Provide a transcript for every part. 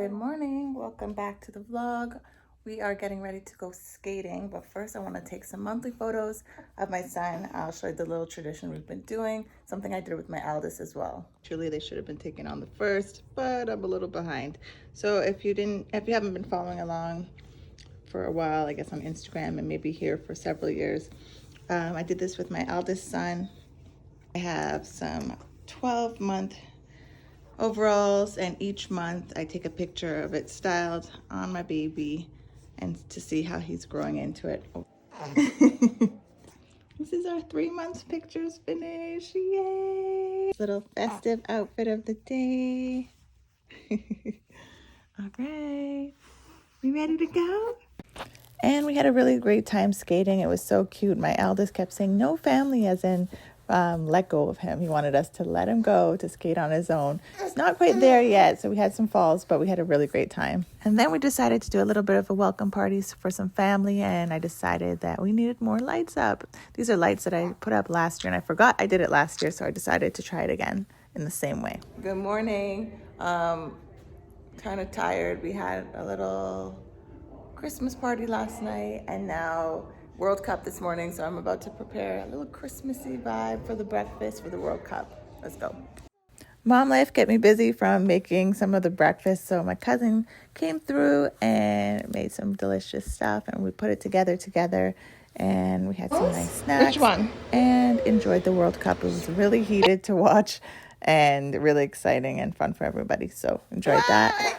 Good morning, welcome back to the vlog. We are getting ready to go skating, but first I want to take some monthly photos of my son. I'll show you the little tradition we've been doing, something I did with my eldest as well. Truly, they should have been taken on the first, but I'm a little behind. So if you haven't been following along for a while, I guess on Instagram and maybe here for several years, I did this with my eldest son. I have some 12-month overalls, and each month I take a picture of it styled on my baby and to see how he's growing into it. This is our 3 months pictures finish. Yay! Little festive outfit of the day. All right, we ready to go? And we had a really great time skating. It was so cute. My eldest kept saying, no family, as in let go of him. He wanted us to let him go to skate on his own. It's not quite there yet, so we had some falls, but we had a really great time. And then we decided to do a little bit of a welcome party for some family, and I decided that we needed more lights up. These are lights that I put up last year, and I forgot I did it last year, so I decided to try it again in the same way. Good morning. Kind of tired. We had a little Christmas party last night, and now World Cup this morning, so I'm about to prepare a little Christmassy vibe for the breakfast for the World Cup. Let's go. Mom life kept me busy from making some of the breakfast, so my cousin came through and made some delicious stuff, and we put it together, and we had some nice snacks. Which one? And enjoyed the World Cup. It was really heated to watch and really exciting and fun for everybody, so enjoyed that.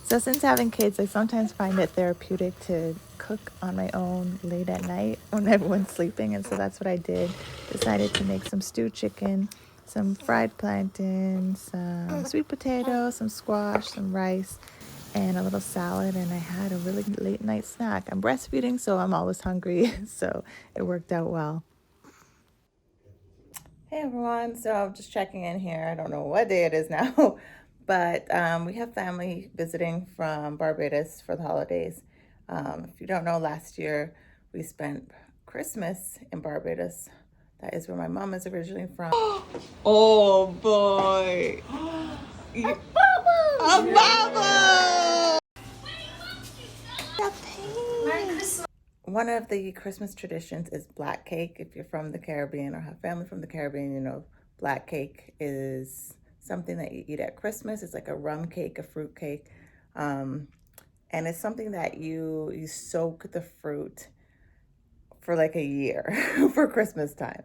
So since having kids, I sometimes find it therapeutic to cook on my own late at night when everyone's sleeping. And so that's what I did. Decided to make some stewed chicken, some fried plantains, some sweet potatoes, some squash, some rice, and a little salad. And I had a really late night snack. I'm breastfeeding, so I'm always hungry. So it worked out well. Hey everyone, so I'm just checking in here. I don't know what day it is now. But we have family visiting from Barbados for the holidays. If you don't know, last year we spent Christmas in Barbados. That is where my mom is originally from. Oh boy! A bubble! One of the Christmas traditions is black cake. If you're from the Caribbean or have family from the Caribbean, you know black cake is something that you eat at Christmas. It's like a rum cake, a fruit cake. And it's something that you soak the fruit for like a year for Christmas time,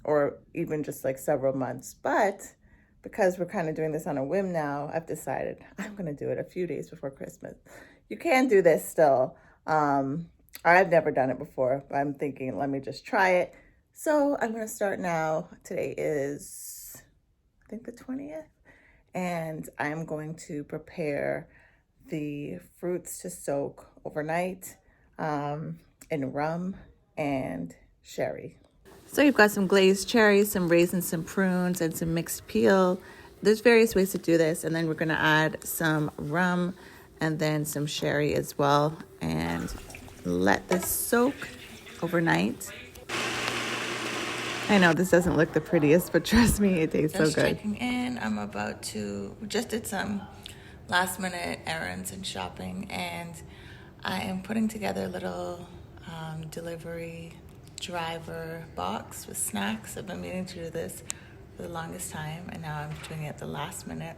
or even just like several months. But because we're kind of doing this on a whim now, I've decided I'm going to do it a few days before Christmas. You can do this still. I've never done it before, but I'm thinking, let me just try it. So I'm going to start now. Today is, I think, the 20th, and I'm going to prepare the fruits to soak overnight in rum and sherry. So you've got some glazed cherries, some raisins, some prunes, and some mixed peel. There's various ways to do this, and then we're going to add some rum and then some sherry as well, and let this soak overnight. I know this doesn't look the prettiest, but trust me, it tastes so good. Just checking in. I'm about to, just did some last minute errands and shopping, and I am putting together a little delivery driver box with snacks. I've been meaning to do this for the longest time, and now I'm doing it at the last minute,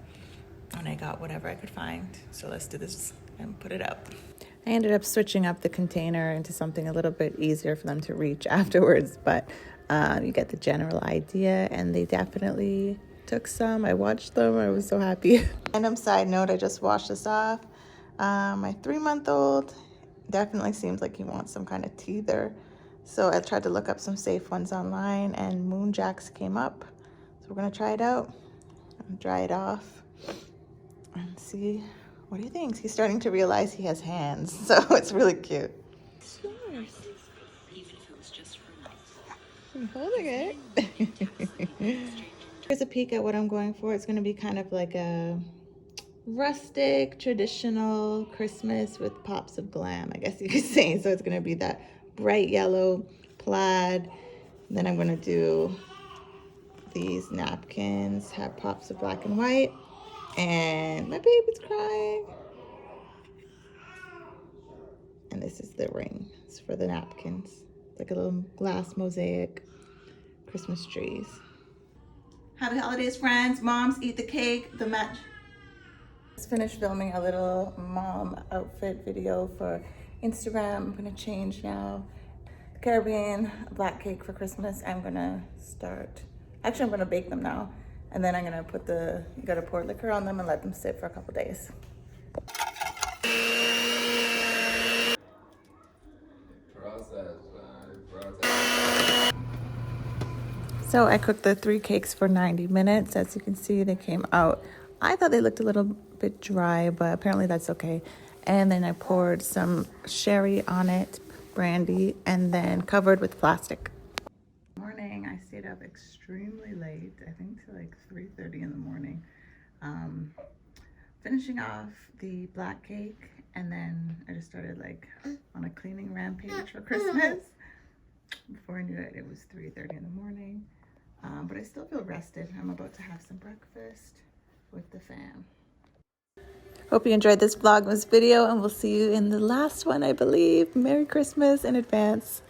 and I got whatever I could find. So let's do this and put it up. I ended up switching up the container into something a little bit easier for them to reach afterwards, but you get the general idea, and they definitely took some. I watched them. I was so happy. Random side note, I just washed this off. My 3-month-old definitely seems like he wants some kind of teether. So I tried to look up some safe ones online, and Moon Jacks came up. So we're going to try it out and dry it off and see what he thinks. He's starting to realize he has hands, so it's really cute. It's yours. I'm holding it. Here's a peek at what I'm going for. It's going to be kind of like a rustic, traditional Christmas with pops of glam, I guess you could say. So it's going to be that bright yellow plaid. Then I'm going to do these napkins, have pops of black and white. And my baby's crying. And this is the ring. It's for the napkins. It's like a little glass mosaic Christmas trees. Happy holidays, friends. Moms, eat the cake. The match. Just finished filming a little mom outfit video for Instagram. I'm gonna change now. Caribbean black cake for Christmas. I'm gonna start. Actually, I'm gonna bake them now, and then I'm gonna put you gotta pour liquor on them and let them sit for a couple days. So I cooked the 3 cakes for 90 minutes. As you can see, they came out. I thought they looked a little bit dry, but apparently that's okay. And then I poured some sherry on it, brandy, and then covered with plastic. Morning, I stayed up extremely late. I think till like 3:30 in the morning. Finishing off the black cake, and then I just started like on a cleaning rampage for Christmas. Before I knew it, it was 3:30 in the morning. But I still feel rested. I'm about to have some breakfast with the fam. Hope you enjoyed this Vlogmas video, and we'll see you in the last one, I believe. Merry Christmas in advance.